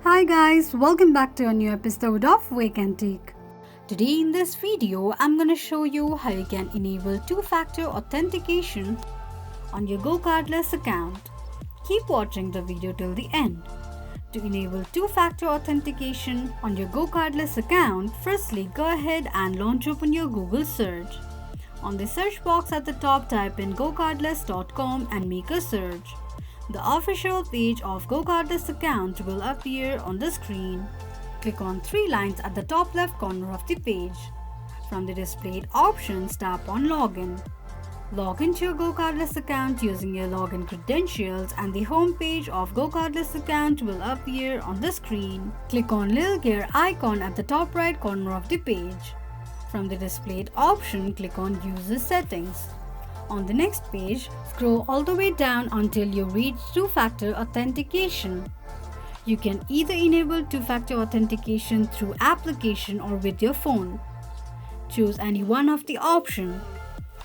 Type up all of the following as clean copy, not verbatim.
Hi guys, welcome back to a new episode of Wake&Tech. Today in this video, I'm gonna show you how you can enable two-factor authentication on your GoCardless account. Keep watching the video till the end. To enable two-factor authentication on your GoCardless account, firstly go ahead and launch open your Google search. On the search box at the top, type in GoCardless.com and make a search. The official page of GoCardless account will appear on the screen. Click on three lines at the top left corner of the page. From the displayed options, tap on Login. Log into your GoCardless account using your login credentials and the home page of GoCardless account will appear on the screen. Click on little gear icon at the top right corner of the page. From the displayed option, click on User Settings. On the next page, scroll all the way down until you reach two-factor authentication. You can either enable two-factor authentication through application or with your phone. Choose any one of the options.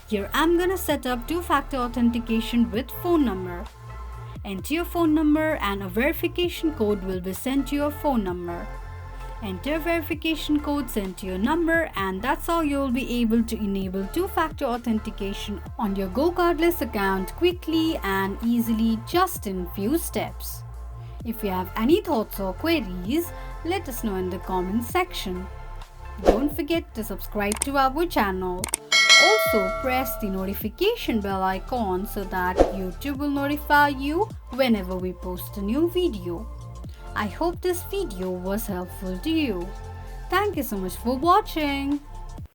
Here I'm gonna set up two-factor authentication with phone number. Enter your phone number and a verification code will be sent to your phone number. Enter verification code sent to your number, and that's how you'll be able to enable two-factor authentication on your GoCardless account quickly and easily just in few steps. If you have any thoughts or queries, let us know in the comment section. Don't forget to subscribe to our channel. Also press the notification bell icon so that YouTube will notify you whenever we post a new video. I hope this video was helpful to you. Thank you so much for watching.